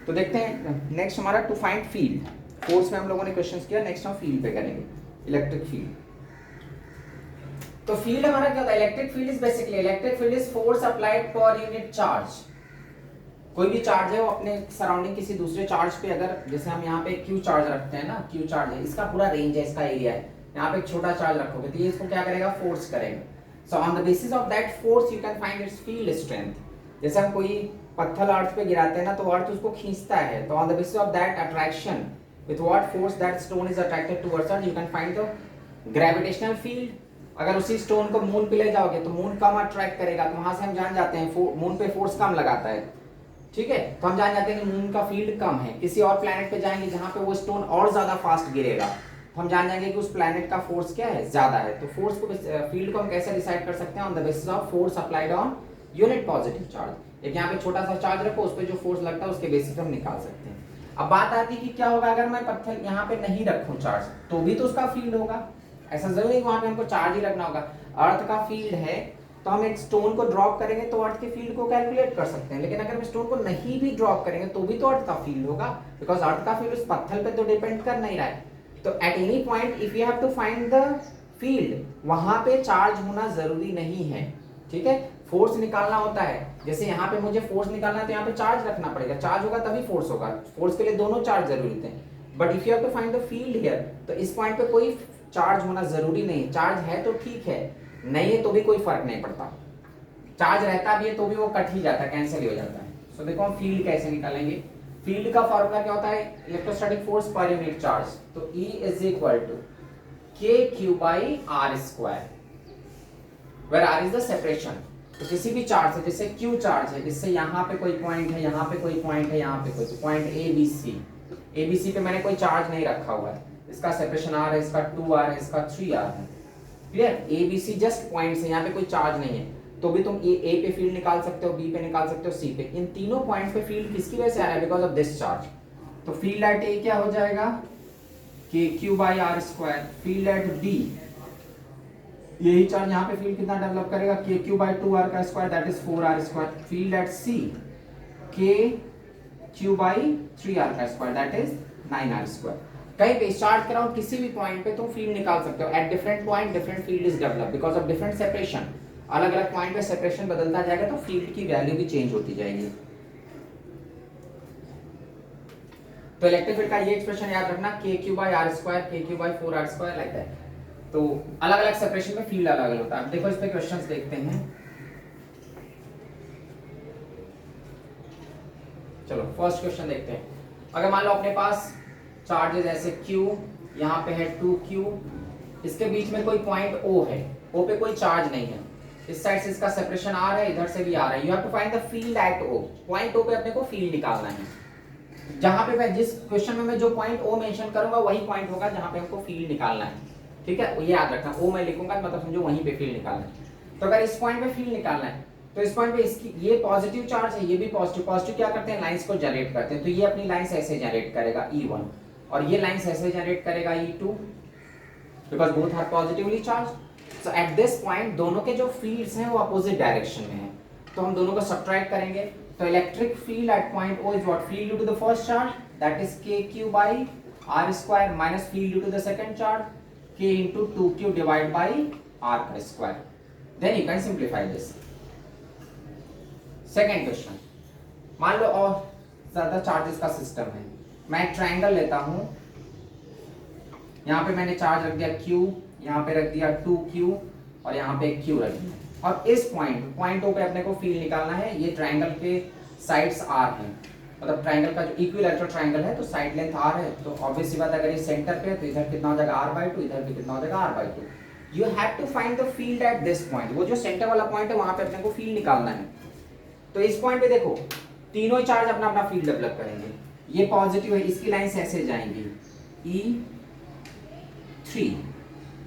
तो देखते हैं नेक्स्ट हमारा टू फाइंड फील्ड। फोर्स में हम लोगों ने क्वेश्चंस किया, नेक्स्ट हम फील्ड पे करेंगे, इलेक्ट्रिक फील्ड। तो फील्ड हमारा क्या होता है? Electric field is basically electric field is force applied पर यूनिट चार्ज। कोई भी चार्ज है वो अपने सराउंडिंग किसी दूसरे चार्ज पे, अगर जैसे हम यहाँ पे क्यू चार्ज रखते हैं ना, क्यू चार्ज है, इसका पूरा रेंज है, इसका एरिया है, यहाँ पे एक छोटा चार्ज रखोगे तो ये इसको क्या करेगा? फोर्स करेगा। So on the basis of that force you can find its field strength. जैसे हम कोई पत्थर अर्थ पे गिराते हैं ना, तो अर्थ उसको खींचता है, तो on the basis of that attraction with what force that stone is attracted towards earth, you can find the gravitational field। अगर उसी स्टोन को मून पे ले जाओगे तो मून कम अट्रैक्ट करेगा, तो वहां से हम जान जाते हैं मून पे फोर्स कम लगाता है, ठीक है, तो हम जान जाते हैं कि मून का फील्ड कम है। किसी और प्लैनेट पे जाएंगे जहां पे वो स्टोन और ज्यादा फास्ट गिरेगा, तो हम जान जाएंगे कि उस प्लैनेट का फोर्स क्या है? ज्यादा है। तो फोर्स को, फील्ड को हम कैसे डिसाइड कर सकते हैं? On the basis of force applied on unit positive charge. एक यहाँ पे छोटा सा चार्ज रखो, उस पर जो फोर्स लगता है उसके बेसिस पे हम निकाल सकते हैं। अब बात आती है कि क्या होगा अगर मैं पत्थर यहाँ पे नहीं रखूं चार्ज, तो भी तो उसका फील्ड होगा। ऐसा जरूरी नहीं वहां पे हमको चार्ज ही रखना होगा। अर्थ का फील्ड है तो हम एक स्टोन को ड्रॉप करेंगे तो अर्थ के फील्ड को कैलकुलेट कर सकते हैं, लेकिन अगर हम स्टोन को नहीं भी ड्रॉप करेंगे तो भी तो अर्थ का फील्ड होगा, बिकॉज अर्थ का फील्ड उस पत्थर पे तो डिपेंड कर नहीं रहा है। तो at any point if you have to find the field, वहां पे चार्ज होना जरूरी नहीं है, ठीक है। फोर्स निकालना होता है, जैसे यहाँ पे मुझे फोर्स निकालना है तो यहाँ पे चार्ज रखना पड़ेगा, चार्ज होगा तभी फोर्स होगा, फोर्स के लिए दोनों चार्ज जरूरी थे। But if you have to find the field here, तो इस पॉइंट पे कोई चार्ज होना जरूरी नहीं। चार्ज है तो ठीक है, नहीं है तो भी कोई फर्क नहीं पड़ता। चार्ज रहता भी है तो भी वो कट ही जाता है, कैंसिल ही हो जाता है। सो देखो हम फील्ड कैसे निकालेंगे। फील्ड का फॉर्मूला क्या होता है? Electrostatic force per unit charge. तो E is equal to KQ by R square, where R is the separation. तो किसी भी चार्ज से, जैसे Q चार्ज है, जिससे यहाँ पे कोई पॉइंट है, यहाँ पे कोई पॉइंट है, यहाँ पे कोई पॉइंट ABC पे मैंने कोई चार्ज नहीं रखा हुआ है, इसका सेपरेशन R है, इसका 2R है, इसका 3R है, क्लियर। ABC जस्ट पॉइंट है, यहाँ पे कोई चार्ज नहीं है, तो भी तुम A पे फील्ड निकाल सकते हो, B पे निकाल सकते हो, C पे। इन तीनों पॉइंट पे फील्ड किसकी वजह से आ रहा है? Because of this charge. तो फील्ड एट A क्या हो जाएगा? KQ by R square. Field at B, यही चार्ज यहाँ पे फील्ड कितना डेवलप करेगा? KQ बाई 2R का square, that is 4R square. Field at C, KQ by 3R का square, that is 9R square. कहीं पे चार्ज कराओ किसी भी पॉइंट पे तुम फील्ड निकाल सकते हो। At different point different field is develop because of different separation. अलग अलग पॉइंट पे सेपरेशन बदलता जाएगा तो फील्ड की वैल्यू भी चेंज होती जाएगी। तो इलेक्ट्रिक फील्ड का ये एक्सप्रेशन याद रखना, KQ by R square, KQ by 4R square, like that. तो अलग अलग सेपरेशन में फील्ड अलग अलग होता है। देखो इस पे क्वेश्चंस देखते हैं। चलो फर्स्ट क्वेश्चन देखते हैं। अगर मान लो अपने पास चार्जेस ऐसे Q, यहाँ पे है 2Q, इसके बीच में कोई पॉइंट O है, O पे कोई चार्ज नहीं है, इस साइड से इसका सेपरेशन R है, इधर से भी R है। You have to find the field at O। Point O पे अपने को फील्ड निकालना है। जहां पे मैं जिस क्वेश्चन में मैं जो पॉइंट O मेंशन करूंगा वही पॉइंट होगा जहां पे हमको फील्ड निकालना है, ठीक है। ये याद रखना, O मैं लिखूंगा मतलब समझो वहीं पे फील्ड निकालना है। तो अगर इस पॉइंट पे फील्ड निकालना है तो इस पॉइंट पे इसकी ये पॉजिटिव चार्ज है, ये भी पॉजिटिव। पॉजिटिव क्या करते हैं? लाइंस को जनरेट करते हैं। तो ये अपनी लाइंस ऐसे जनरेट करेगा E1, और ये लाइंस ऐसे जनरेट करेगा E2, because both are positively charge. So at this point दोनों के जो फील्ड्स हैं वो अपोजिट डायरेक्शन में हैं, तो हम दोनों को सब्ट्रैक्ट करेंगे। तो electric field at point O is what? Field due to the first charge, that is KQ by R square, minus field due to the second charge, K into 2Q divided by R का square. Then you can simplify this. Second question, मान लो और ज्यादा charges का system है। मैं एक triangle लेता हूं, यहाँ पे मैंने चार्ज रख दिया Q, यहाँ पे रख दिया 2Q, और यहाँ पे Q रख दिया। और इस पॉइंट O पे अपने को फील्ड निकालना है। ये ट्रायंगल के साइड्स R हैं, मतलब ट्रायंगल का जो इक्विलैटरल ट्रायंगल है तो साइड लेंथ R है, तो ऑब्वियस सी बात अगर ये सेंटर पे है तो इधर कितना हो जाएगा R/2, इधर भी कितना हो जाएगा R/2। You have to find the field at this point. वो जो सेंटर वाला पॉइंट है वहां पे अपने को फील्ड निकालना है। तो इस पॉइंट पे देखो तीनों ही चार्ज अपना अपना फील्ड डेवलप करेंगे। ये पॉजिटिव है, इसकी लाइंस ऐसे जाएंगी E3,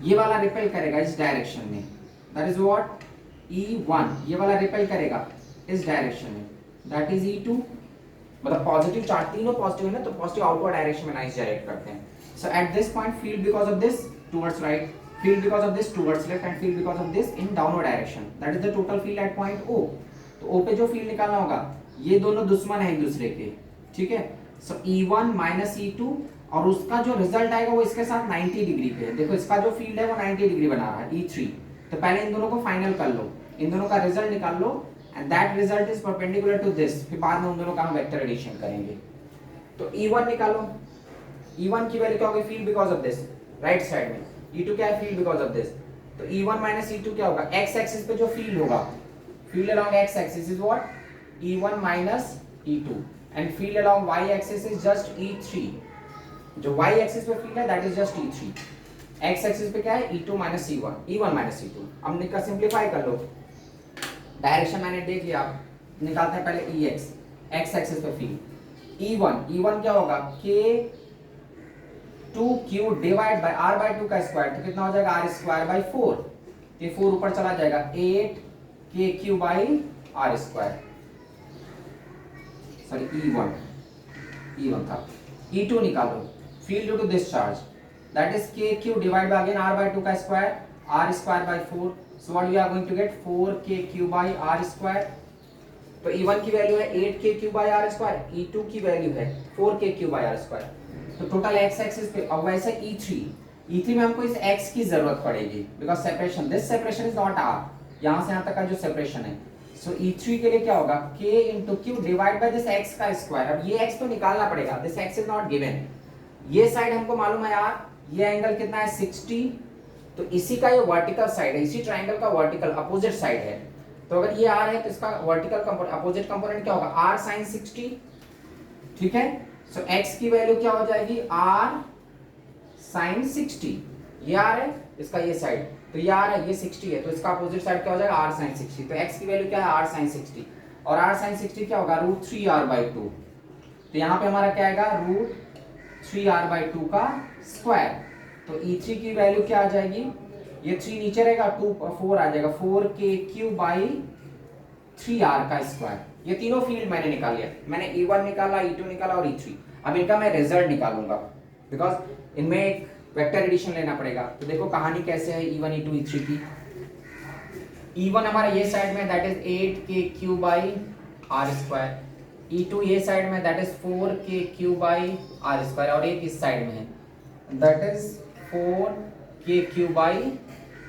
ये वाला रिपेल करेगा इस डायरेक्शन में, दैट इज व्हाट? E1, ये वाला रिपेल करेगा इस डायरेक्शन में, दैट इज E2। मतलब पॉजिटिव चार्ज तीनों पॉजिटिव है ना, तो पॉजिटिव आउटवर्ड डायरेक्शन में लाइंस जनरेट करते हैं। So at this point field because of this towards right, field because of this towards left, and field because of this in downward direction, that is the total field at point O। तो O पे जो field निकालना होगा, ये दोनों दुश्मन है एक दूसरे के, ठीक है। सो E1 माइनस E2 और उसका जो रिजल्ट आएगा वो इसके साथ 90 डिग्री पे है। देखो इसका जो फील्ड है वो 90 डिग्री बना रहा है E3। तो पहले इन दोनों को फाइनल कर लो, इन दोनों का रिजल्ट निकाल लो and that result is perpendicular to this. फिर बाद में उन दोनों का हम वेक्टर एडिशन करेंगे। तो E1 निकालो, E1 की वैल्यू क्या होगी? Field because of this, right side में। E2 क्या है? Field because of this. तो E1 माइनस E2 क्या होगा? एक्स एक्सिस पे जो फील्ड होगा, field along x axis is what? E1 minus E2 and field along y axis is just E3। जो y एक्सिस पे फील्ड है that is just E3। x axis पे क्या है? E2 minus E1, E1 minus E2। अब निकाल, simplify कर लो, direction मैंने देख लिया। निकालते हैं पहले Ex, x एक्सिस पे फील्ड E1 क्या होगा? K2Q divide by R by 2 का स्क्वायर। तो कितना हो जाएगा? R square by 4। ये 4 ऊपर चला जाएगा, 8KQ bye R square. Sorry E1 था। E2 निकालो, field due to this charge that is KQ divide by again R by 2 का square, R square by 4। So what we are going to get? 4KQ by R square. तो E1 की value है 8KQ bye R square, E2 की value है 4KQ by R square. तो total x axis पे। अब वैसे E3 में हमको इस x की जरूरत पड़ेगी because separation, this separation is not R, यहां से यहां तक का जो सेपरेशन है। सो E3 के लिए क्या होगा? K into Q divide by this x का स्क्वायर। अब ये x तो निकालना पड़ेगा, this x is not given. ये साइड हमको मालूम है यार, ये एंगल कितना है? 60। तो इसी का ये वर्टिकल साइड है, इसी ट्रायंगल का वर्टिकल अपोजिट साइड है। तो अगर ये r है तो इसका वर्टिकल कंपोनेंट, अपोजिट कंपोनेंट क्या होगा? r sin 60। ठीक है। सो x की वैल्यू क्या हो जाएगी? r sin 60। ये r है, इसका ये साइड, तो ये r है, ये 60 है, तो इसका अपोजिट साइड क्या हो जाएगा? r sin 60। तो x की वैल्यू क्या है? r sin 60। और r sin 60 क्या होगा? √3r/2। तो यहाँ पे हमारा क्या आएगा? √3r/2 का स्क्वायर। तो E3 की वैल्यू क्या आ जाएगी? ये 3 नीचे रहेगा, 2 4 आ जाएगा, 4KQ बाई 3R का स्क्वायर। ये तीनों फील्ड मैंने निकाल लिया। मैंने E1 निकाला, E2 निकाला और E3। अब इनका मैं रिजल्ट निकालूंगा बिकॉज इनमें एक वेक्टर एडिशन लेना पड़ेगा। तो देखो कहानी कैसे है E1 E2 E3 की। E1 हमारा ये साइड में that is 8KQ by R square, E2 ये साइड में that is 4KQ by R square, और एक इस साइड में है that is 4KQ by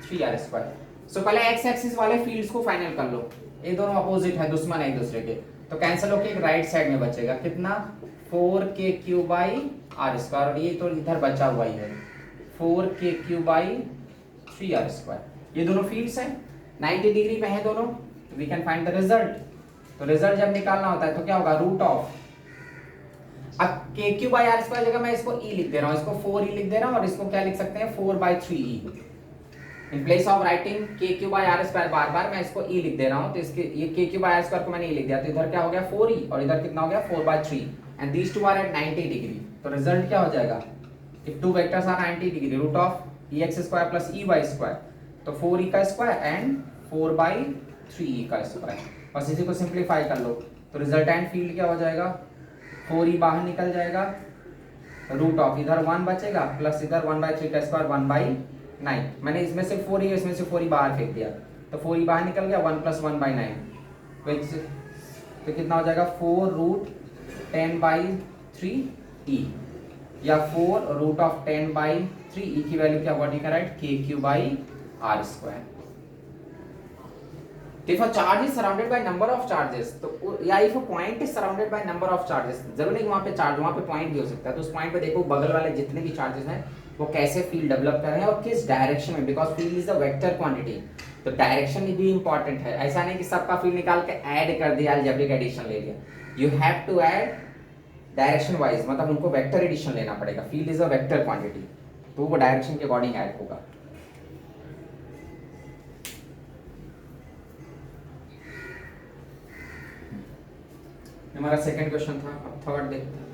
3R square. So पहले x एक्सिस वाले फील्ड्स को फाइनल कर लो, ये दोनों अपोजिट है, दुश्मन है एक दूसरे के, तो कैंसिल होके एक राइट साइड में बचेगा कितना? 4KQ बाई R स्क्वायर, और ये तो इधर बचा हुआ ही है 4KQ बाई 3R स्क्वायर। ये दोनों फील्ड्स हैं, 90 डिग्री पे हैं दोनों, तो we can find the result. तो रिजल्ट जब निकालना होता है तो क्या होगा? रूट ऑफ, अब KQ बाई R स्क्वायर जगह मैं इसको E लिख दे रहा हूँ, इसको 4E लिख दे रहा हूँ, और इसको क्या लिख सकते हैं? 4/3E। In place of writing KQ by R square बार बार मैं इसको E लिख दे रहा हूँ, तो इसके ये KQ बाई R स्क्वायर को मैंने E लिख दिया, तो इधर क्या हो गया? 4E, और इधर कितना हो गया? 4/3, and these two are at 90 degree. तो रिजल्ट क्या हो जाएगा? If two vectors are 90 degree, root of EX square plus EY square, तो 4E का स्क्वायर एंड 4/3E का स्क्वायर। बस इसी को सिंप्लीफाई कर लो, तो रिजल्टेंट फील्ड क्या हो जाएगा? 4E बाहर निकल जाएगा, रूट ऑफ इधर 1 बचेगा प्लस इधर 1/3 का स्क्वायर 1/9। मैंने इसमें से 4E, इसमें से 4E बाहर फेंक दिया, तो 4E बाहर निकल गया, 1 + 1/9, तो कितना हो जाएगा? 4√10/3E, या 4√10/3E की वैल्यू क्या what you can write? KQ by R square. If a charge is surrounded by number of charges, तो या if a point is surrounded by number of charges, जरूर नहीं वहाँ पे चार्ज, वहाँ पे पॉइंट भी हो सकता है, तो उस पॉइंट पे देखो बगल वाले जितने भी चार्जेस हैं वो कैसे फील्ड डेवलप कर रहे हैं और किस डायरेक्शन में, because field is a vector quantity, तो डायरेक्शन भी इंपॉर्टेंट है। ऐसा नहीं कि सबका फील्ड निकाल के ऐड कर दिया, अलजेब्रिक एडिशन ले लिया। You have to add direction wise, मतलब उनको वेक्टर एडिशन लेना पड़ेगा। Field is a vector quantity, तो वो डायरेक्शन के अकॉर्डिंग ऐड होगा। हमारा सेकंड क्वेश्चन था, अब थर्ड देखते हैं।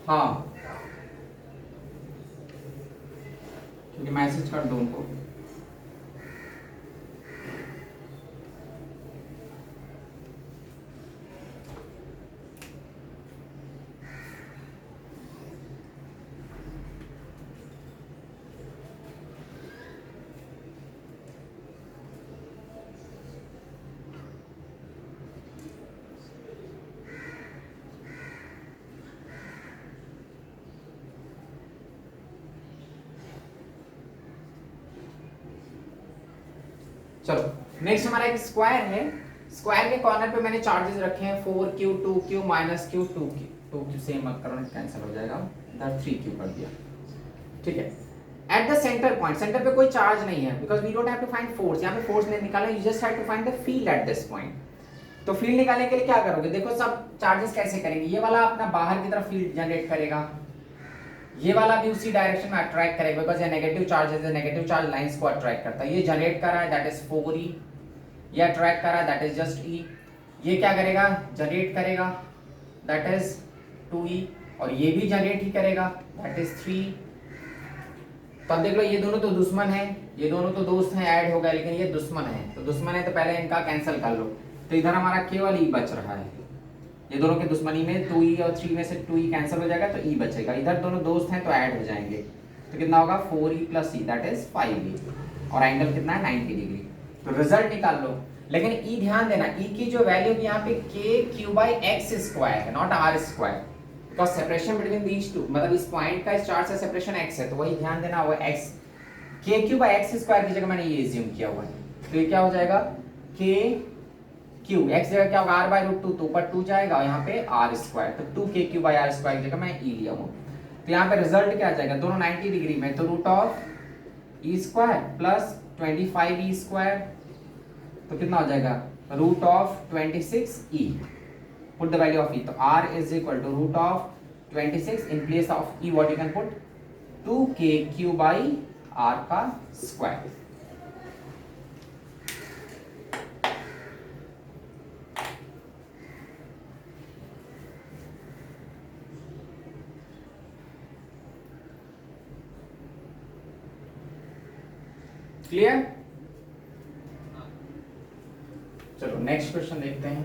हाँ, क्योंकि मैसेज कर दो उनको। चलो नेक्स्ट हमारा एक स्क्वायर है। स्क्वायर के कॉर्नर पे मैंने चार्जेस रखे हैं 4q 2q minus q 2q 2q same मत करो, कैंसिल हो जाएगा, इधर 3q कर दिया। ठीक है, at the centre point, centre पे कोई चार्ज नहीं है because we don't have to find force, यहाँ पे फोर्स नहीं निकालना, you just have to find the field at this point. तो फील्ड निकालने के लिए क्या करोगे, देखो सब चार्जेस कैसे करेंगे, ये वाला अपना बाहर की तरफ फील्ड जनरेट करेगा, ये वाला भी उसी डायरेक्शन में अट्रैक्ट करेगा बिकॉज ये नेगेटिव चार्ज है, नेगेटिव चार्ज लाइंस को अट्रैक्ट करता है। ये जनरेट कर रहा है दैट इज 4e, ये अट्रैक्ट कर रहा है दैट इज जस्ट e, ये क्या करेगा जनरेट करेगा दैट इज 2e, और ये भी जनरेट ही करेगा दैट इज 3। तो अब देख लो ये दोनों तो दुश्मन है, ये दोनों तो दोस्त हैं, ऐड हो गए, लेकिन ये दुश्मन है, तो दुश्मन है तो पहले इनका कैंसिल कर लो, तो इधर हमारा केवल e बच रहा है। ये दोनों के दुश्मनी में 2e और 3 में से 2e कैंसिल हो जाएगा तो e बचेगा, इधर दोनों दोस्त हैं तो ऐड हो जाएंगे, तो कितना होगा 4e plus e that is 5e, और एंगल कितना है 90 डिग्री। तो रिजल्ट निकाल लो, लेकिन e ध्यान देना, e की जो वैल्यू यहाँ पे k/x स्क्वायर है, not r square, because separation between these two, मतलब इस पॉइंट का इस चार्ट से सेपरेशन x है, तो वही ध्यान देना, वो x k/x स्क्वायर की जगह मैंने ये एज्यूम किया हुआ है, तो ये क्या हो जाएगा q, x जगह क्या होगा r/√2, तो ऊपर 2 जाएगा और यहाँ पे r स्क्वायर, तो 2kq/r स्क्वायर की जगह मैं e लिया हूँ। तो यहाँ पे रिजल्ट क्या आ जाएगा, दोनों 90 डिग्री में, तो root of e square plus 25e square, तो कितना हो जाएगा root of 26e, put the value of e, तो r is equal to root of 26, in place of e what you can put 2kq/r का square. Clear? चलो next question देखते हैं।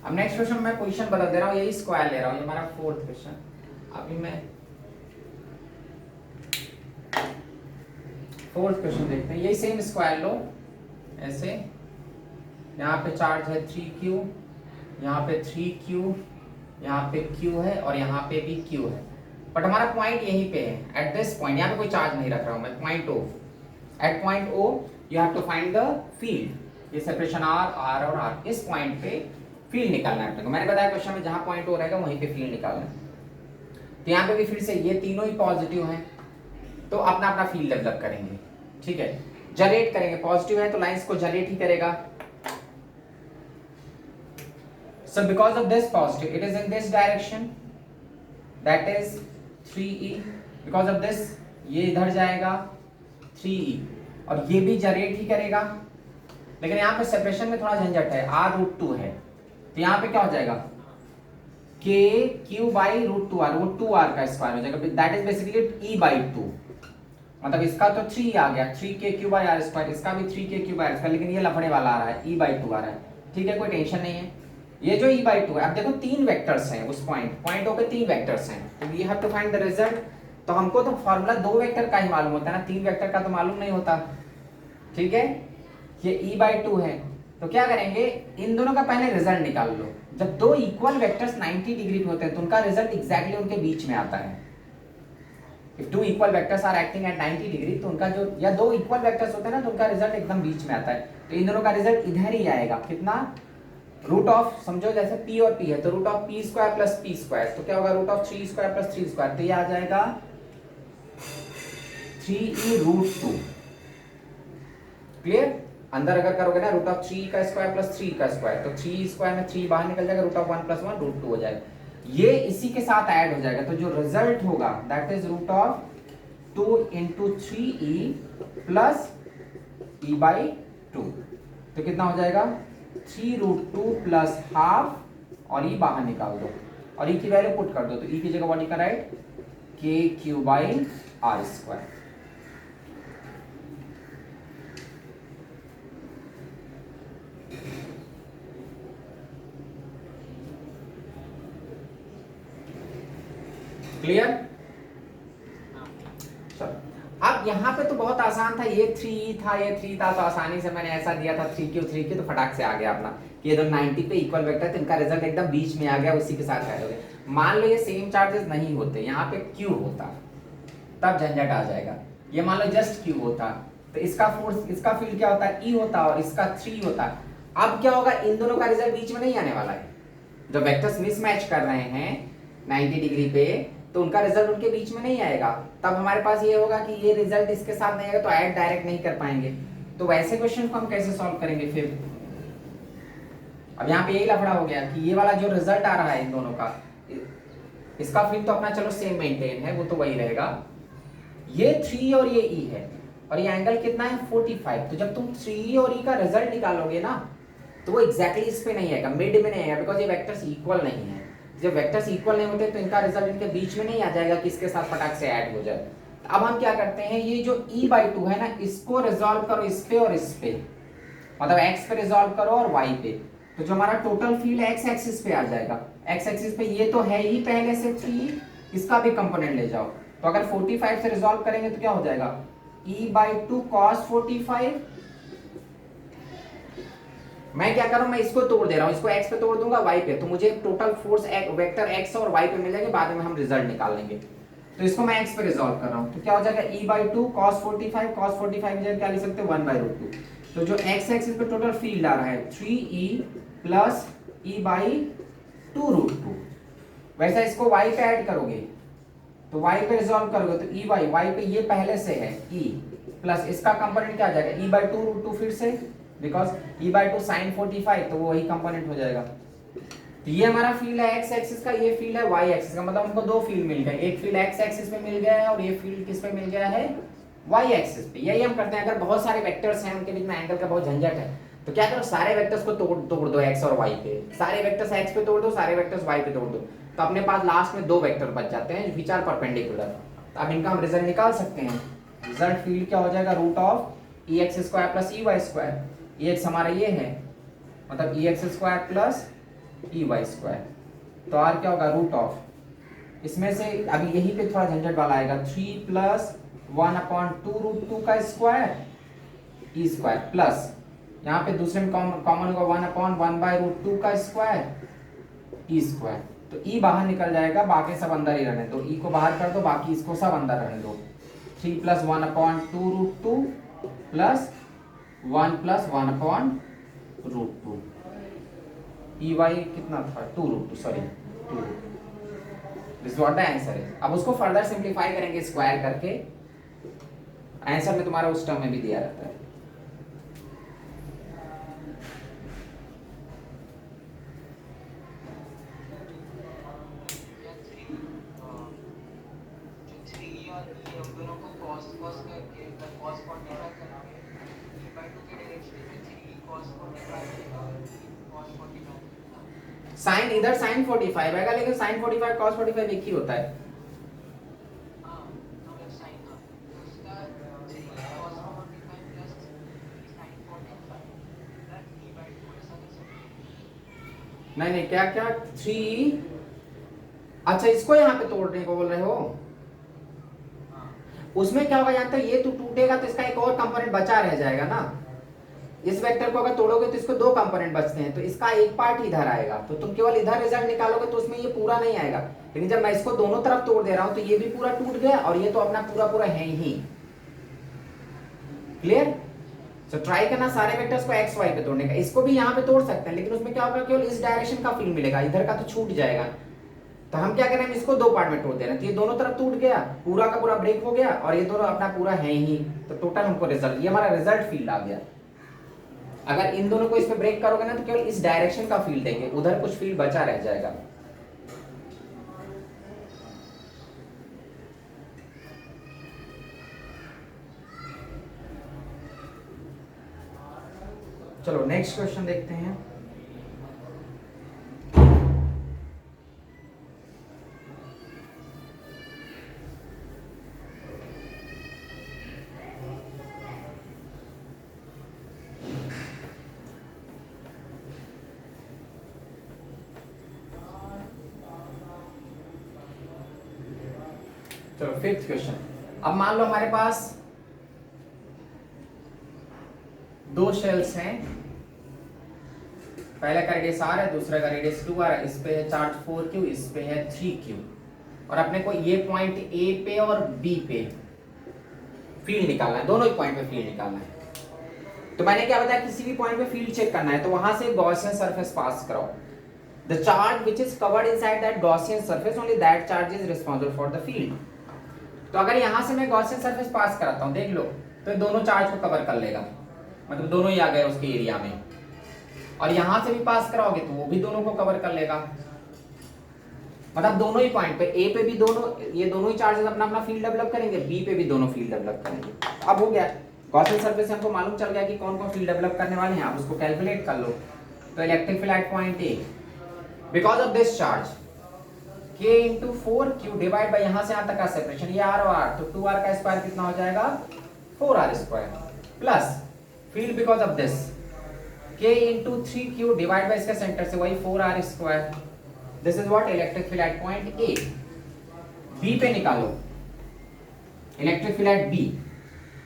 अब नेक्स्ट क्वेश्चन मैं पोजीशन बदल दे रहा हूं, यही स्क्वायर ले रहा हूं, ये हमारा 4th क्वेश्चन। अभी मैं 4th क्वेश्चन देखते हैं, यही सेम स्क्वायर लो ऐसे, यहाँ पे चार्ज है 3q, यहाँ पे 3q, यहाँ पे q है और यहाँ पे भी q है, बट हमारा पॉइंट यहीं पे है एट दिस पॉइंट, यहाँ पे कोई चार्ज नहीं रख रहा हूं मैं, point O, at point O you have to find the field, ये सेपरेशन r और r, इस पॉइंट पे फील्ड निकालना है अपने को। मैंने बताया क्वेश्चन में जहां पॉइंट O रहेगा वहीं पे फील्ड निकालना है। तो यहाँ पे भी फिर से ये तीनों ही पॉजिटिव हैं, तो अपना अपना फील्ड डेवलप करेंगे, ठीक है, जनरेट करेंगे, पॉजिटिव है तो लाइंस को जनरेट ही करेगा। So because of this positive, it is in this direction, that is 3e. Because of this, ये इधर जाएगा 3e, और ये भी जनरेट ही करेगा, लेकिन यहाँ पे सेपरेशन में थोड़ा झंझट है, r√2 है, तो यहाँ पे क्या हो जाएगा kq/√2r, वो 2r का स्क्वायर हो जाएगा, दैट इज बेसिकली e/2, मतलब इसका तो 3 आ गया, 3kq/r स्क्वायर, इसका भी 3kq/r स्क्वायर, लेकिन ये लफड़े वाला आ रहा है, e/2 आ रहा है, ठीक है, कोई टेंशन नहीं है। ये जो e/2 है, अब देखो 3 वेक्टर्स हैं उस पॉइंट O पे 3 वेक्टर्स हैं, तो we have to find the result. तो हमको तो फार्मूला 2 वेक्टर का ही मालूम होता है ना, 3 वेक्टर का तो मालूम नहीं होता, ठीक है। ये e/2 है, तो क्या करेंगे, इन दोनों का पहले रिजल्ट निकाल लो। जब दो इक्वल वेक्टर्स 90 डिग्री पे होते हैं तो उनका रिजल्ट एग्जैक्टली उनके बीच में आता है। If two equal vectors are acting at 90 degree, तो उनका जो, या दो इक्वल वेक्टर्स होते हैं ना, तो उनका रिजल्ट एकदम बीच में आता है, तो इन दोनों का रिजल्ट इधर ही आएगा, कितना, रूट ऑफ, समझो जैसे p और p है, तो root of p square plus p square, तो क्या होगा root of 3 square plus 3 square, तो ये आ जाएगा 3e√2। क्लियर? अंदर अगर करोगे ना रूट ऑफ 3 का स्क्वायर प्लस 3 का स्क्वायर, तो 3 स्क्वायर में 3 बाहर निकल जाएगा, रूट ऑफ 1 प्लस 1 √2 हो जाएगा, ये इसी के साथ ऐड हो जाएगा, तो जो रिजल्ट होगा that is root of 2 × 3e plus e/2, तो कितना हो जाएगा 3√2 प्लस हाफ, और e बाहर निकाल दो और e की वैल्यू पुट कर दो, तो e की जगह what you can write kq/r square. Clear? चलो अब यहाँ पे तो बहुत बहुत आसान था, ये 3 था, ये 3 था, तो आसानी से मैंने ऐसा दिया था 3Q तो फटाक से आ गया अपना कि ये दोनों 90 पे इक्वल वेक्टर, तो इनका रिजल्ट एकदम बीच में आ गया, उसी के साथ ऐड हो गया। मान लो ये सेम चार्जेस नहीं होते, यहाँ पे Q होता, तब झंझट आ जाएगा। ये मान लो जस्ट Q होता, तो इसका फोर्स, इसका फील्ड क्या होता है, E होता, और इसका 3 होता। अब क्या होगा, इन दोनों का रिजल्ट बीच में नहीं आने वाला है। जो वेक्टर्स मिसमैच कर रहे हैं 90 डिग्री पे, तो उनका रिजल्ट उनके बीच में नहीं आएगा। तब हमारे पास ये होगा कि ये रिजल्ट इसके साथ नहीं आएगा, तो ऐड डायरेक्ट नहीं कर पाएंगे। तो वैसे क्वेश्चन को हम कैसे सॉल्व करेंगे फिर? अब यहाँ पे यही लफड़ा हो गया कि ये वाला जो रिजल्ट आ रहा है इन दोनों का, इसका फील्ड तो अपना चलो सेम मेंटेन है, वो तो वही रहेगा। ये 3 और ये E है, और ये एंगल कितना है 45। तो जब तुम 3 और E का रिजल्ट निकालोगे ना, तो वो एग्जैक्टली इस पे नहीं आएगा, मिड में नहीं आएगा, बिकॉज ये वेक्टर्स इक्वल नहीं है। जब वेक्टर्स इक्वल नहीं होते तो इनका रिजल्ट इनके बीच में नहीं आ जाएगा कि इसके साथ फटाक से ऐड हो जाए। अब हम क्या करते हैं, ये जो E/2 है ना, इसको रिजॉल्व करो इस पे और इस पे, मतलब x पे रिजॉल्व करो और y पे। तो जो हमारा टोटल फील्ड x एक्सिस पे आ जाएगा। x एक्सिस पे ये तो है ही पहले से 3, इसका भी कंपोनेंट ले जाओ। तो अगर 45 से रिजॉल्व करेंगे तो क्या हो जाएगा, E/2 cos 45। मैं क्या कर रहा हूं, मैं इसको तोड़ दे रहा हूं, इसको x पे तोड़ दूंगा y पे, तो मुझे टोटल फोर्स वेक्टर x और y पे मिल जाएंगे, बाद में हम रिजल्ट निकाल लेंगे। तो इसको मैं x पे रिजॉल्व कर रहा हूं, तो क्या हो जाएगा, E/2 cos 45, cos 45 की जगह क्या लिख सकते हैं 1/√2। तो जो x एक्सिस पे टोटल फील्ड आ रहा है 3E प्लस E/2√2। वैसा इसको y पे ऐड करोगे, तो y पे रिजॉल्व करोगे तो y पे ये पहले से है E प्लस इसका कंपोनेंट क्या आ जाएगा E/2√2 फिर से, बिकॉज E/2 sin 45, तो वो वही कंपोनेंट हो जाएगा। तो ये हमारा फील्ड है x एक्सिस का, ये फील्ड है y एक्सिस का, मतलब हमको दो फील्ड मिल गए, एक फील्ड x एक्सिस पे मिल गया है और ये फील्ड किस पे मिल गया है, y एक्सिस पे। यही हम करते हैं, अगर बहुत सारे वेक्टर्स हैं उनके बीच में एंगल का बहुत झंझट है, तो क्या करो, सारे वेक्टर्स को तोड़ दो x और y पे, सारे वेक्टर्स x पे तोड़ दो, सारे वेक्टर्स y पे तोड़ दो, तो अपने पास लास्ट में दो वेक्टर बच जाते हैं विच आर परपेंडिकुलर। अब इनका हम रिजल्ट निकाल सकते हैं। रिजल्ट फील्ड क्या हो जाएगा, root of EX² plus EY²। EX हमारा ये है, मतलब EX² प्लस EY²। तो R क्या होगा, रूट ऑफ, इसमें से अभी यहीं पे थोड़ा झंझट वाला आएगा, 3 प्लस 1/2√2 का स्क्वायर E² प्लस यहाँ पे दूसरे में कॉमन होगा 1/1/√2 का स्क्वायर E²। तो E बाहर निकल जाएगा, बाकी सब अंदर ही रहने दो, E को बाहर कर दो, बाकी इसको सब अंदर रहने दो। 3 प्लस 1/2√2 प्लस 1 प्लस 1/√2। EY कितना था, 2√2, sorry 2। This what the answer है। अब उसको फर्दर सिंप्लीफाई करेंगे स्क्वायर करके, आंसर में तुम्हारा उस टर्म में भी दिया रहता है। साइन इधर sin 45 आएगा, लेकिन sin 45 cos 45 एक ही होता है। नहीं नहीं, क्या क्या 3, अच्छा इसको यहाँ पे तोड़ने को बोल रहे हो, उसमें क्या होगा जानते हो, ये तो टूटेगा तो इसका एक और कंपोनेंट बचा रह जाएगा ना। इस वेक्टर को अगर तोड़ोगे तो इसको दो कंपोनेंट बचते हैं, तो इसका एक पार्ट इधर आएगा, तो तुम केवल इधर रिजल्ट निकालोगे तो उसमें ये पूरा नहीं आएगा। लेकिन जब मैं इसको दोनों तरफ तोड़ दे रहा हूं तो ये भी पूरा टूट गया, और ये तो अपना पूरा पूरा है ही। क्लियर? तो ट्राई करना सारे वेक्टर्स को एक्स वाई पे तोड़ने का। इसको भी यहाँ पे तोड़ सकते हैं, लेकिन उसमें क्या होगा, केवल इस डायरेक्शन का फील्ड मिलेगा, इधर का तो छूट जाएगा। तो हम क्या करें, हम इसको दो पार्ट में तोड़ दे रहे हैं, तो ये दोनों तरफ टूट गया, पूरा का पूरा ब्रेक हो गया, और ये दोनों अपना पूरा है ही। तो टोटल हमको रिजल्ट, ये हमारा रिजल्ट फील्ड आ गया। अगर इन दोनों को इसमें ब्रेक करोगे ना, तो केवल इस डायरेक्शन का फील्ड देंगे, उधर कुछ फील्ड बचा रह जाएगा। चलो नेक्स्ट क्वेश्चन देखते हैं। चलो फिफ्थ क्वेश्चन। अब मान लो हमारे पास शेल्स हैं, पहले का रेडियस r है, दूसरे का रेडियस 2r है, इस पे है चार्ज 4q, इस पे है 3q, और अपने को ये पॉइंट A पे और B पे फील्ड निकालना है, दोनों ही पॉइंट पे फील्ड निकालना है। तो मैंने क्या बताया, किसी भी पॉइंट पे फील्ड चेक करना है तो वहां से गॉसियन सरफेस पास कराओ। The charge which is covered inside that Gaussian surface only that charge is responsible for the field. तो अगर यहां से मैं गॉसियन सरफेस पास कराता हूं, देख लो, तो ये दोनों चार्ज को कवर कर लेगा, मतलब दोनों ही आ गए उसके एरिया में, और यहां से भी पास कराओगे तो वो भी दोनों को कवर कर लेगा, मतलब दोनों ही पॉइंट पे ए पे भी दोनों, ये दोनों ही चार्जेस अपना अपना फील्ड डेवलप करेंगे, बी पे भी दोनों फील्ड डेवलप करेंगे। अब हो गया, गॉसियन सरफेस से हमको मालूम चल गया कि कौन कौन फील्ड डेवलप करने वाले हैं, आप उसको कैलकुलेट कर लो। तो electric field at point A because of this charge k into 4q divide by यहां से यहां तक का सेपरेशन, ये r और r, तो 2r का स्क्वायर कितना हो जाएगा 4r square, plus field because of this k into 3q divide by इसका सेंटर से वही 4r square. This is what electric field at point A। B पे निकालो इलेक्ट्रिक फील्ड एट B,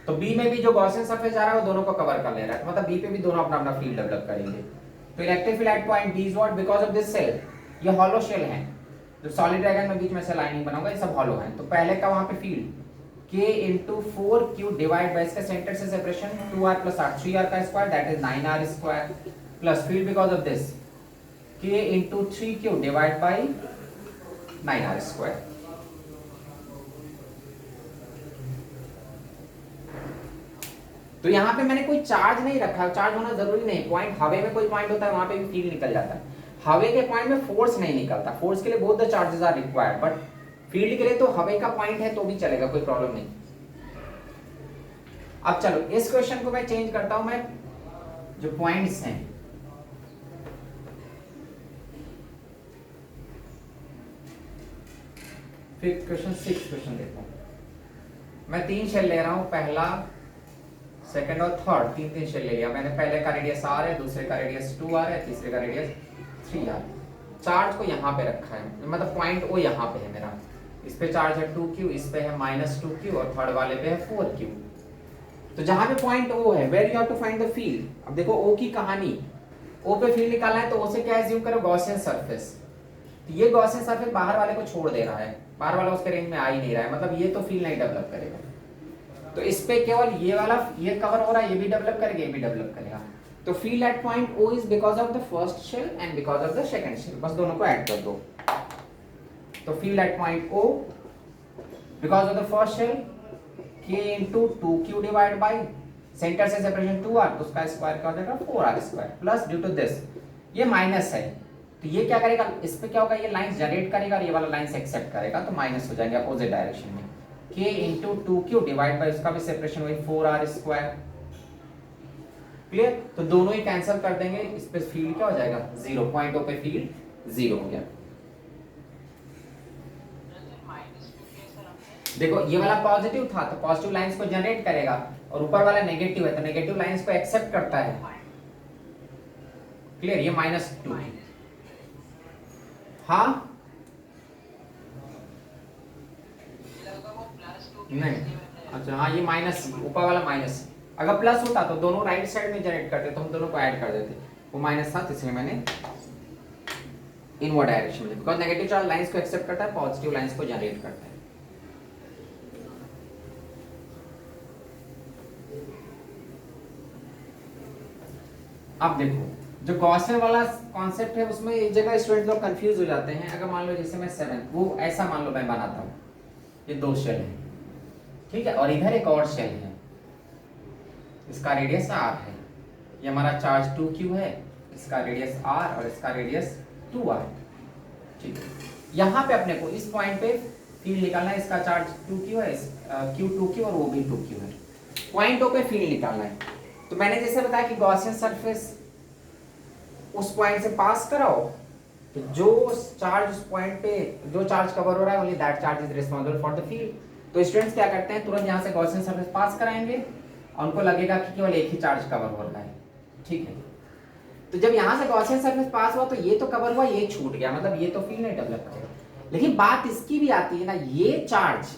तो B में भी जो गॉसियन सरफेस जा रहा है वो दोनों को कवर कर ले रहा है, तो मतलब B पे भी दोनों अपना अपना फील्ड डेवलप करेंगे। तो electric field at point B is what because of this shell, ये हॉलो शेल है, जो सॉलिड ड्रैगन में बीच में से लाइनिंग बनाऊंगा, ये सब हॉलो है। तो पहले का वहां पे field k into 4q divide by इसका सेंटर से separation 2r plus r, 3r का square that is 9r square, plus field because of this k into 3q divide by 9r square. तो यहाँ पे मैंने कोई चार्ज नहीं रखा, चार्ज होना जरूरी नहीं, पॉइंट हवे में कोई पॉइंट होता है वहां पे भी फील्ड निकल जाता है, हवे के पॉइंट में फोर्स नहीं निकलता, फोर्स के लिए both the charges are required, but field के लिए तो हवे का पॉइंट है तो भी चलेगा, कोई प्रॉब्लम नहीं। अब चलो इस क्वेश्चन को मैं चेंज करता हूं, मैं जो पॉइंट्स हैं फिर क्वेश्चन 6 क्वेश्चन देखता हूं। मैं 3 शेल ले रहा हूं, पहला सेकंड और थर्ड, तीन शेल ले लिया मैंने। पहले का रेडियस r है, दूसरे का रेडियस 2r है, तीसरे का रेडियस 3r। चार्ज को यहाँ पे रखा है, मतलब पॉइंट O यहाँ पे है मेरा, इस पे चार्ज है 2q, इस पे है -2q, और थर्ड वाले पे है 4q। तो जहां पे पॉइंट O है, where you have to find the field. अब देखो O की कहानी, O पे फील्ड निकालना है तो O से क्या एज्यूम करो, गॉसियन सरफेस। तो ये गॉसियन सरफेस बाहर वाले को छोड़ दे रहा है, बाहर वाला उसके रेंज में आ ही नहीं रहा है, मतलब ये तो फील्ड नहीं डेवलप करेगा। तो इस पे केवल ये वाला ये कवर हो रहा है, ये भी डेवलप करेगा, ये भी डेवलप करेगा। तो field at point O is because of the first shell and because of the second shell, बस दोनों को ऐड कर दो। तो field at point O because of the first shell k into 2q divide by centre से separation 2r, तो उसका square क्या हो जाएगा 4r square, plus due to this ये माइनस है, तो ये क्या करेगा, इस पे क्या होगा, ये लाइंस जनरेट करेगा और ये वाला लाइंस एक्सेप्ट करेगा, तो माइनस हो जाएंगे अपोजिट डायरेक्शन में। k into 2q divide bye उसका भी सेपरेशन वही 4r स्क्वायर, क्लियर। तो दोनों ही कैंसिल कर देंगे, इस पे फील्ड क्या हो जाएगा 0, पॉइंट O पे फील्ड 0 हो गया। देखो ये वाला पॉजिटिव था तो पॉजिटिव लाइंस को जनरेट करेगा, और ऊपर वाला नेगेटिव है तो नेगेटिव लाइंस को एक्सेप्ट करता है, क्लियर। ये -2, हाँ नहीं, अच्छा हाँ ये माइनस, ऊपर वाला माइनस, अगर प्लस होता तो दोनों राइट साइड में जनरेट करते, तो हम दोनों को ऐड कर देते, वो माइनस था इसलिए मैंने इनवर्ड डायरेक्शन में, बिकॉज नेगेटिव चार्ज लाइंस को एक्सेप्ट करता है, पॉजिटिव लाइंस को जनरेट करता है। अब देखो जो गॉसियन वाला कॉन्सेप्ट है उसमें एक जगह स्टूडेंट लोग कंफ्यूज हो जाते हैं। अगर मान लो जैसे मैं 7, वो ऐसा मान लो मैं बनाता हूँ, ये 2 शेल है, ठीक है, और इधर एक और शेल है, इसका रेडियस r है, ये हमारा चार्ज 2q है, इसका रेडियस r और इसका रेडियस 2r, ठीक है। यहाँ पे अपने को इस पॉइंट पे फील्ड निकालना है, इसका चार्ज 2q है, q 2q और वो भी 2q है, पॉइंट O पे फील्ड निकालना है। तो मैंने जैसे बताया कि गॉसियन सरफेस उस पॉइंट से पास कराओ, तो जो चार्ज उस पॉइंट पे जो चार्ज कवर हो रहा है only that charge is responsible for the field. तो स्टूडेंट्स क्या करते हैं, तुरंत यहाँ से गॉसियन सरफेस पास कराएंगे और उनको लगेगा कि केवल एक ही चार्ज कवर हो रहा है, ठीक है। तो जब यहाँ से गॉसियन सरफेस पास हुआ तो ये तो कवर हुआ, ये छूट गया, मतलब ये तो फील्ड नहीं डेवलप करेगा। लेकिन बात इसकी भी आती है ना, ये चार्ज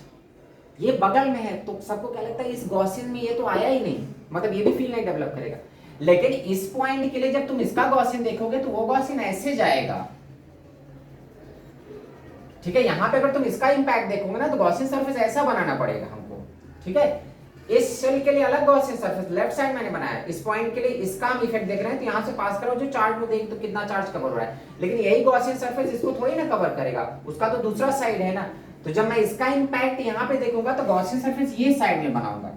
ये बगल में है तो सबको क्या लगता है इस गॉसियन में ये तो आया ही नहीं, मतलब ये भी फील्ड नहीं डेवलप करेगा। लेकिन इस पॉइंट के लिए जब तुम इसका गॉसियन देखोगे तो वो गॉसियन ऐसे जाएगा, ठीक है। यहां पे अगर तुम इसका इंपैक्ट देखोगे ना तो गॉसियन सरफेस ऐसा बनाना पड़ेगा हमको, ठीक है। इस सेल के लिए अलग गॉसियन सरफेस लेफ्ट साइड मैंने बनाया, इस पॉइंट के लिए इसका हम इफेक्ट देख रहे हैं, तो यहां से पास करो जो चार्ज में देख तो कितना चार्ज कवर हो रहा है, लेकिन यही गॉसियन सरफेस इसको थोड़ी ना कवर करेगा, उसका तो दूसरा साइड है ना। तो जब मैं इसका इंपैक्ट यहां पे देखूंगा तो गॉसियन सरफेस ये साइड में बनाऊंगा,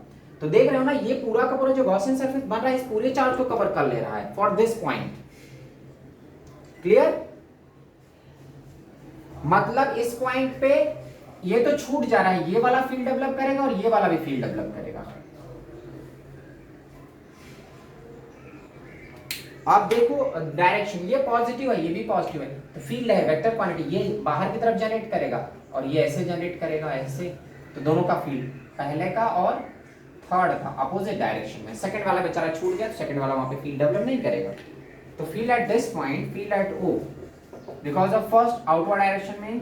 तो देख रहे हो ना ये पूरा का पूरा जो गॉसियन सरफेस बन रहा है इस पूरे चार्ज को कवर कर ले रहा है फॉर दिस पॉइंट। क्लियर? मतलब इस पॉइंट पे ये तो छूट जा रहा है, ये वाला फील्ड डेवलप करेगा और ये वाला भी फील्ड डेवलप करेगा। आप देखो डायरेक्शन, ये पॉजिटिव है ये भी पॉजिटिव है, तो फील्ड है वेक्टर क्वांटिटी, ये बाहर की तरफ जनरेट करेगा और ये ऐसे जनरेट करेगा ऐसे, तो दोनों का फील्ड पहले का और थर्ड का अपोजिट डायरेक्शन में। सेकंड वाला बेचारा छूट गया, सेकंड वाला वहां पे फील्ड डेवलप नहीं करेगा। तो field at this point, field at O because of first outward direction में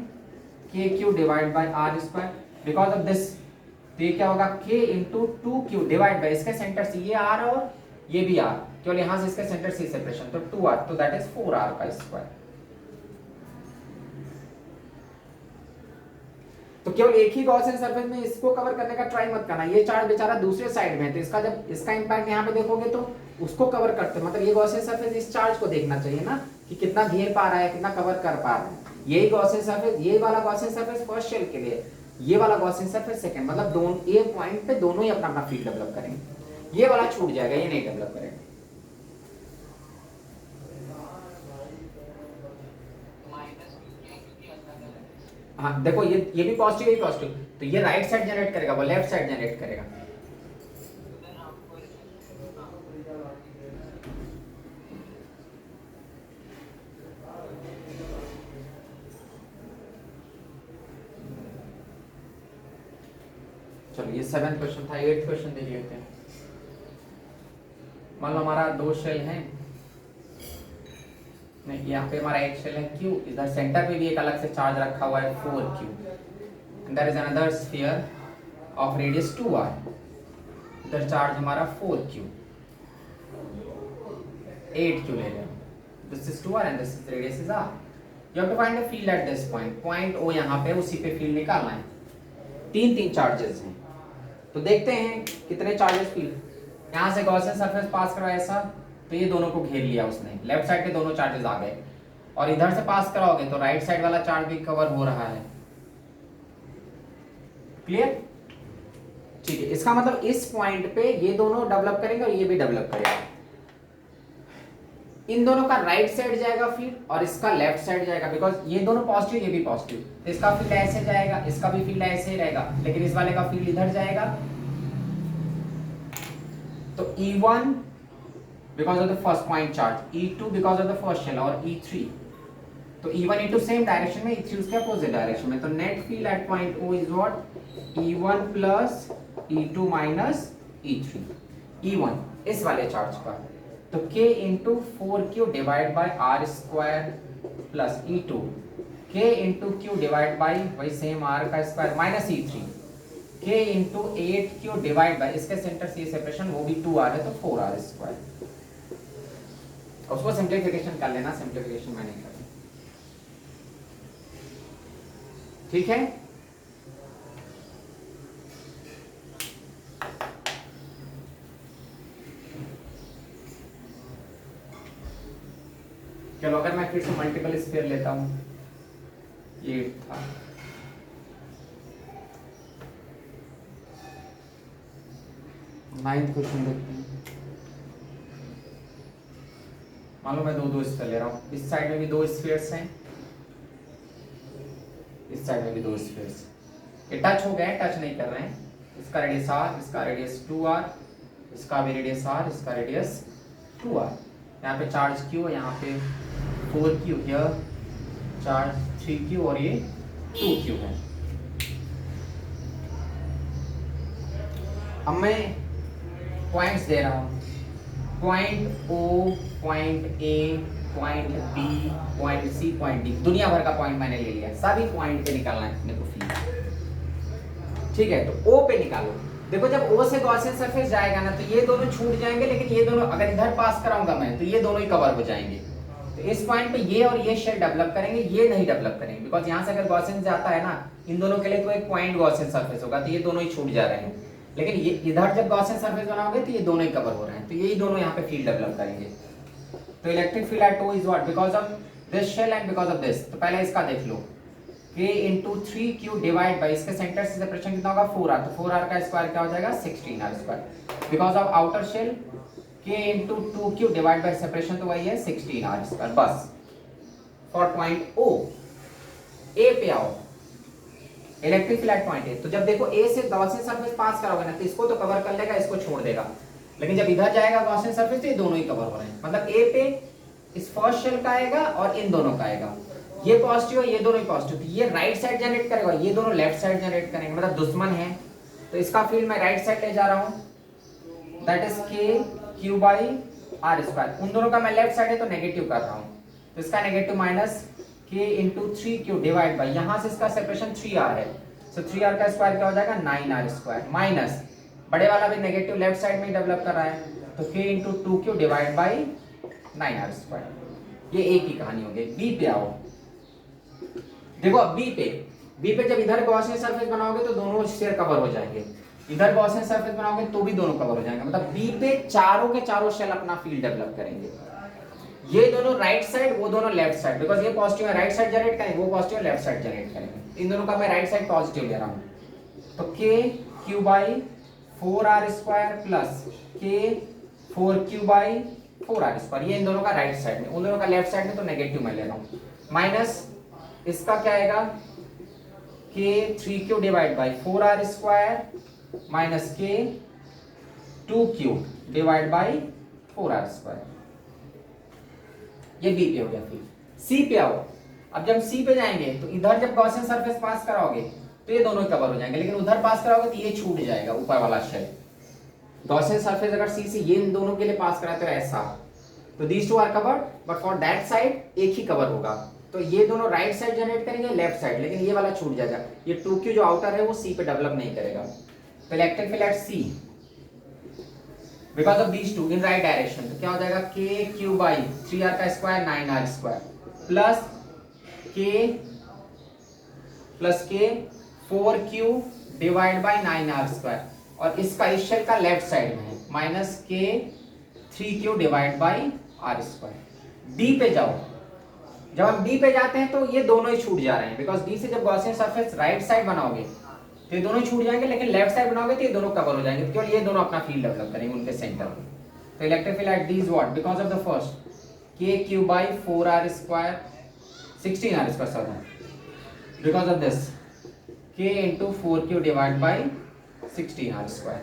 KQ divide bye R², because of this तो ये क्या होगा K into 2Q divide bye इसके सेंटर से ये R और ये भी R, केवल यहां से इसके सेंटर से सेपरेशन, तो 2R, तो दैट इज 4R का स्क्वायर। तो केवल एक ही गॉसियन सरफेस में इसको कवर करने का ट्राई मत करना, ये चार्ज बेचारा दूसरे साइड में है, तो इसका जब इसका इंपैक्ट यहाँ पे देखोगे तो उसको कवर करते, मतलब ये गॉसियन सरफेस इस चार्ज को देखना चाहिए ना कि कितना घेर पा रहा है, कितना कवर कर पा रहा है। यही गॉसियन सरफेस, ये वाला गॉसियन सरफेस फर्स्ट शेल के लिए, ये वाला गॉसियन सरफेस सेकंड, मतलब दोनों ए पॉइंट पे दोनों ही अपना अपना फील्ड डेवलप करेंगे। ये वाला छूट जाएगा, ये नहीं डेवलप करेगा। हाँ देखो ये भी पॉजिटिव, ये पॉजिटिव, तो ये राइट साइड जनरेट करेगा, वो लेफ्ट साइड जनरेट करेगा। चलो ये 7th क्वेश्चन था, 8th क्वेश्चन देख लेते हैं। मान लो हमारा दो शेल है, नहीं यहाँ पे हमारा एक शेल है Q, इधर सेंटर पे भी एक अलग से चार्ज रखा हुआ है 4Q, and there is another sphere of radius 2R, इधर चार्ज हमारा 4Q, 8Q ले रहे हैं, this is 2R and this is radius is R। You have to find the field at this point, point O यहाँ पे उसी पे field निकालना है। तीन चार्जेस हैं, तो देखते हैं कितने चार्जेस फील्ड। यहाँ से गॉसियन सरफेस पास करवाया ऐसा, तो ये दोनों को घेर लिया उसने, लेफ्ट साइड के दोनों चार्जेस आ गए, और इधर से पास कराओगे तो राइट साइड वाला चार्ज भी कवर हो रहा है। क्लियर? ठीक है, इसका मतलब इस पॉइंट पे ये दोनों डेवलप करेंगे और ये भी डेवलप करेगा। इन दोनों का राइट साइड जाएगा फील्ड और इसका लेफ्ट साइड जाएगा, बिकॉज ये दोनों पॉजिटिव ये भी पॉजिटिव, तो इसका फील्ड ऐसे जाएगा, इसका भी फील्ड ऐसे ही रहेगा, लेकिन इस वाले का फील्ड इधर जाएगा। तो E1 because of the first point charge, E2 because of the first shell और E3, तो E1 E2 सेम डायरेक्शन में, E3 उसके अपोजिट डायरेक्शन में, तो net field at point O is what E1 plus E2 minus E3। E1 इस वाले charge का, तो K into 4Q divide by R² plus E2 K into Q divide by वही same R का square minus E3 K into 8Q divide by इसके centre से separation वो भी 2R है, तो 4R²। उसको सिंप्लीफिकेशन कर लेना, सिंप्लीफिकेशन मैं नहीं करता, ठीक है। चलो अगर मैं फिर से मल्टीपल स्फीयर लेता हूं, ये था नाइन्थ क्वेश्चन देखते हैं। मान लो मैं दो स्फीयर ले रहा हूँ, इस साइड में भी दो स्फीयर्स हैं, इस साइड में भी दो स्फीयर्स, ये टच हो गए, टच नहीं कर रहे हैं, इसका रेडियस R, इसका रेडियस 2R, इसका भी रेडियस R, इसका रेडियस 2R। यहाँ पे चार्ज Q है, यहाँ पे 4Q, यह चार्ज 3Q और ये 2Q है। अब मैं पॉइंट्स दे रहा हूँ, point O, point A, point B, point C, point D, दुनिया भर का पॉइंट मैंने ले लिया, सभी पॉइंट पे निकालना है अपने को फील्ड। ठीक है, तो O पे निकालो, देखो जब O से गॉसियन सरफेस जाएगा ना तो ये दोनों छूट जाएंगे, लेकिन ये दोनों अगर इधर पास कराऊंगा मैं तो ये दोनों ही कवर हो जाएंगे। तो इस पॉइंट पे ये और ये शेल डेवलप करेंगे, ये नहीं डेवलप करेंगे, बिकॉज यहाँ से अगर गॉसियन जाता है ना इन दोनों के लिए तो एक पॉइंट गॉसियन सरफेस होगा, तो ये दोनों ही छूट जा रहे हैं। लेकिन ये इधर जब गॉसियन सरफेस बनाओगे तो ये दोनों ही कवर हो रहे हैं, तो यही दोनों यहाँ पे फील्ड डेवलप करेंगे। तो electric field at O is what, because of this shell and because of this. तो पहले इसका देख लो, K into 3Q divide by, इसके सेंटर से सेपरेशन कितना होगा 4R, तो 4R का स्क्वायर क्या हो जाएगा 16R square, because of outer shell K into 2Q divide by separation तो वही है 16R स्क्वायर। बस फॉर पॉइंट O। A पे आओ, electric field at point A। तो जब देखो A से गॉसियन सरफेस पास करोगे ना तो इसको तो कवर कर लेगा, इसको छोड़ देगा, लेकिन जब इधर जाएगा गॉसियन सरफेस तो ये दोनों ही कवर हो रहे हैं। मतलब A पे इस फर्स्ट शेल का आएगा और इन दोनों का आएगा, ये पॉजिटिव है ये दोनों ही पॉजिटिव, ये राइट साइड जनरेट करेगा, ये दोनों लेफ्ट साइड जनरेट करेंगे, मतलब दुश्मन है। तो इसका फील्ड मैं राइट साइड ले जा रहा हूं, that is KQ by R square. उन दोनों का मैं लेफ्ट साइड है तो नेगेटिव कर रहा हूं, तो इसका negative minus K into 3Q divide by, यहां से इसका सेपरेशन 3R है, सो 3R का स्क्वायर क्या हो जाएगा 9R स्क्वायर, माइनस बड़े वाला भी नेगेटिव लेफ्ट साइड में डेवलप कर रहा है, तो K into 2Q divide by 9R square. ये एक ही कहानी हो गई। B पे आओ, देखो अब बी पे जब इधर गॉसियन सरफेस बनाओगे तो दोनों शेयर कवर हो जाएंगे, इधर गॉसियन सरफेस बनाओगे तो भी दोनों कवर हो जाएंगे, मतलब बी पे चारों के चारों शेल अपना फील्ड डेवलप करेंगे। ये दोनों राइट साइड वो दोनों लेफ्ट साइड, बिकॉज ये पॉजिटिव है राइट साइड जनरेट करेंगे, वो पॉजिटिव लेफ्ट साइड जनरेट करेंगे, इन दोनों का मैं राइट साइड पॉजिटिव ले रहा हूं, तो KQ by 4R square plus K4Q by 4R square, ये इन दोनों का राइट साइड में, उन दोनों का लेफ्ट साइड में तो नेगेटिव में ले रहा हूं, माइनस इसका क्या आएगा K3Q divide by 4R square minus K2Q divide by 4R square. ये बी पे हो गया। फिर सी पे आओ, अब जब सी पे जाएंगे तो इधर जब गॉसियन सरफेस पास कराओगे तो ये दोनों कवर हो जाएंगे, लेकिन उधर पास कराओगे तो ये छूट जाएगा ऊपर वाला शेल। गॉसियन सरफेस अगर सी से ये इन दोनों के लिए पास कराते हो ऐसा, तो these two are covered, but for that side एक ही कवर होगा, तो ये दोनों राइट साइड जनरेट करेंगे लेफ्ट साइड, लेकिन ये वाला छूट जाएगा, ये 2Q जो आउटर है वो सी पे डेवलप नहीं करेगा। तो electric field at C because of these two in right direction, तो क्या हो जाएगा KQ बाई 3R का square 9R square plus K 4Q divide by 9R square, और इसका इस शेल का लेफ्ट साइड में है minus K 3Q divide by R square. D पे जाओ, जब हम डी पे जाते हैं तो ये दोनों ही छूट जा रहे हैं, बिकॉज डी से जब गॉसियन सरफेस राइट साइड बनाओगे तो ये दोनों छूट जाएंगे, लेकिन लेफ्ट साइड बनाओगे तो ये दोनों कवर हो जाएंगे, केवल ये दोनों अपना फील्ड डेवलप करेंगे उनके सेंटर में। तो electric field eight D is what, because of the first KQ by 4R square 16R square, sorry, because of this K into 4Q divide by 16R square.